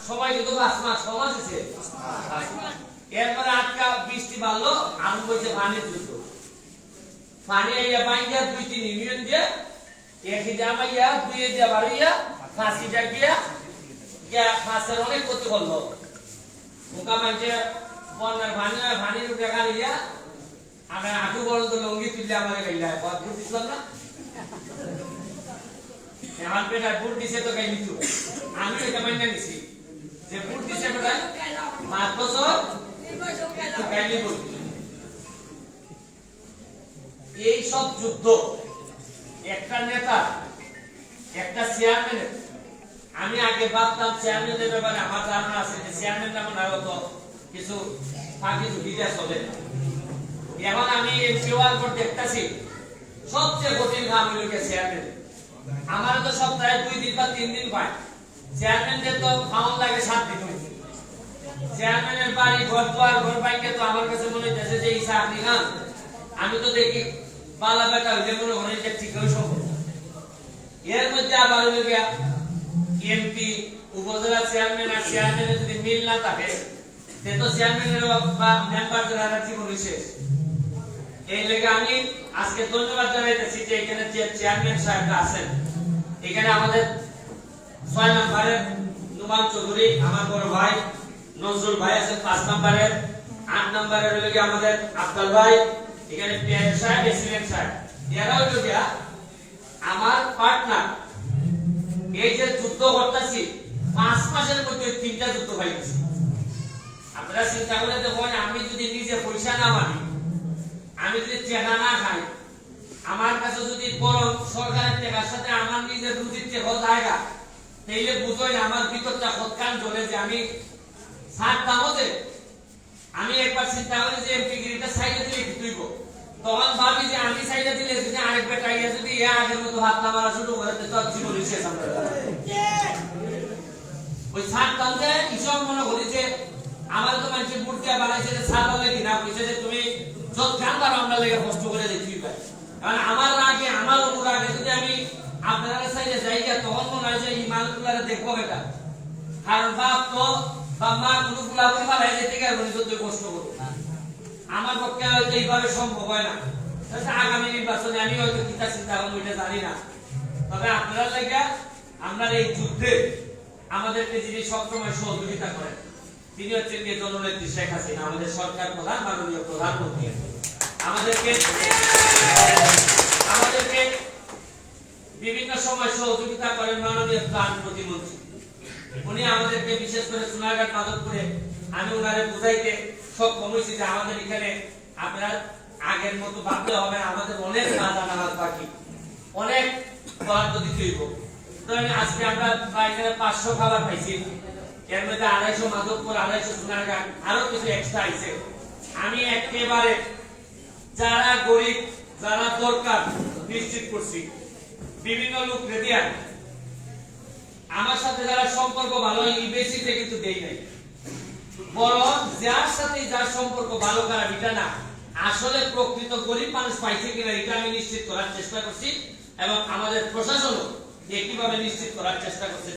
সবাই কিন্তু 5 মাস সমাজ আছে এরপরে আটকা বৃষ্টি বাড়লো আরম্ভ হয়েছে পানির যুদ্ধ পানি আইয়া বাইঙ্গা 2-3 ইউনিয়ন দিয়ে একই জামাইয়া দুইয়ে দিয়া বাড়িয়া ফাঁসি ডাকিয়া ফাঁসের অনেক ক্ষতি করলো মুখা মানছে বন্যার ভানির উঠে গাড়িয়া আমি আটু বড় তো লঙ্গি তুললে আমার গাইলা ভোট দিছিলাম না আমার পেটা ভোট দিছে তো গাই নিচু আমি এটা মাইনা নিছি যে ভোট দিছে বেটা 5 বছর গাইলি ভোট এই সব যুদ্ধ একটা নেতা একটা চেয়ারম্যান আমি আগে ভাবতাম চেয়ারম্যানের ব্যাপারে আমার ধারণা আছে যে চেয়ারম্যান নামে হয়তো কিছু ফাঁকি ঝুঁকিটা চলে এখন আমি এমপিওয়ার পর দেখতেছি সবচেয়ে কঠিন কাম হলো চেয়ারম্যান আমার তো সপ্তাহে 2 দিন বা 3 দিন পায় চেয়ারম্যানদের তো খাওয়ান লাগে 7 দিন চেয়ারম্যানের বাড়ি ঘর দুয়ার ঘর বাইকে তো আমার কাছে মনে হচ্ছে যে এই চাকরি না আমি তো দেখি পালা বেটা হইলে মনে হয় যে ঠিক হয়ে সম্ভব এর মধ্যে আবার হইল গিয়া এমপি উপজেলা চেয়ারম্যান আর চেয়ারম্যানের যদি মিল না থাকে তে তো চেয়ারম্যানের বা মেম্বার যারা জীবন শেষ এই লেগে আমি আজকে ধন্যবাদ জানাইতেছি যে এখানে যে চেয়ারম্যান সাহেবরা আছেন এখানে আমাদের 6 নম্বরের নুমান চৌধুরী আমার বড় ভাই নজরুল ভাই আছে 5 নম্বরের 8 নম্বরের হইল গিয়া আমাদের আফজাল ভাই এখানে পিয়ার সাহেব এসিলেন্ট সাহেব এরা হইল গিয়া আমার পার্টনার এই যে যুদ্ধ করতেছি 5 মাসের মধ্যে 3টা যুদ্ধ হয়েছে আপনারা চিন্তা করে দেখুন আমি যদি নিজে পয়সা না মানি আমি যদি টাকা না খাই আমার কাছে যদি বড় সরকারের টাকার সাথে আমার নিজের রুজির টাকা জায়গা তাইলে বুঝোই আমার ভিতরটা হৎকান জ্বলে যে আমি ছাড়তাম হতে আমি একবার চিন্তা করি যে এমপি গিরিটা সাইডে দিলে কি তুইব তখন ভাবি যে আমি সাইডে দিলে যদি আরেক বেটা ইয়া যদি এ আগের মতো হাত না মারা শুরু করে তো জীবন শেষ আমরা ওই ছাড়তাম যে ঈশ্বর মনে করি যে আমার তো মানুষের মূর্তি বানাইছে যে ছাড়া লাগে না কইছে যে তুমি যত জানবার আমরা লেগে কষ্ট করে দেখি ভাই কারণ আমার আগে আমার অনুরাগে যদি আমি আপনারা সাইডে যাইয়া তখন মনে হয় যে এই মানুষগুলারে দেখবো বেটা কারণ বাপ তো বা মা গুলোগুলা বলে ভালো যেতে গেলে বলে যত কষ্ট করবো আমার পক্ষে হয়তো এইভাবে সম্ভব হয় না আগামী নির্বাচনে আমি হয়তো চিন্তা চিন্তা করবো এটা জানি না তবে আপনারা লেগে আমরা এই যুদ্ধে আমাদেরকে যিনি সবসময় সহযোগিতা করেন তিনি হচ্ছেন যে জননেত্রী শেখ হাসিনা আমাদের সরকার প্রধান মাননীয় প্রধানমন্ত্রী আমাদেরকে বিভিন্ন সময় সহযোগিতা করেন মাননীয় ত্রাণ প্রতিমন্ত্রী উনি আমাদেরকে বিশেষ করে সোনারঘাট মাধবপুরে আমি ওনারে বুঝাইতে সক্ষম হয়েছি যে আমাদের এখানে আপনারা আগের মতো ভাবলে হবে আমাদের অনেক নাজানা বাকি অনেক বরাদ্দ দিতে হইব আজকে আমরা এখানে 500 খাবার পাইছি এর মধ্যে 250 মাধবপুর 250 সোনারঘাট আরো কিছু এক্সট্রা আইছে আমি একেবারে যারা গরিব যারা দরকার নিশ্চিত করছি বিভিন্ন লোক রেডিয়া আমার সাথে যারা সম্পর্ক ভালো এই বেশিতে কিন্তু দেই নাই বরং যার সাথে যার সম্পর্ক ভালো করা এটা না আসলে প্রকৃত গরিব মানুষ পাইছে কিনা এটা আমি নিশ্চিত করার চেষ্টা করছি এবং আমাদের প্রশাসনও একইভাবে নিশ্চিত করার চেষ্টা করছে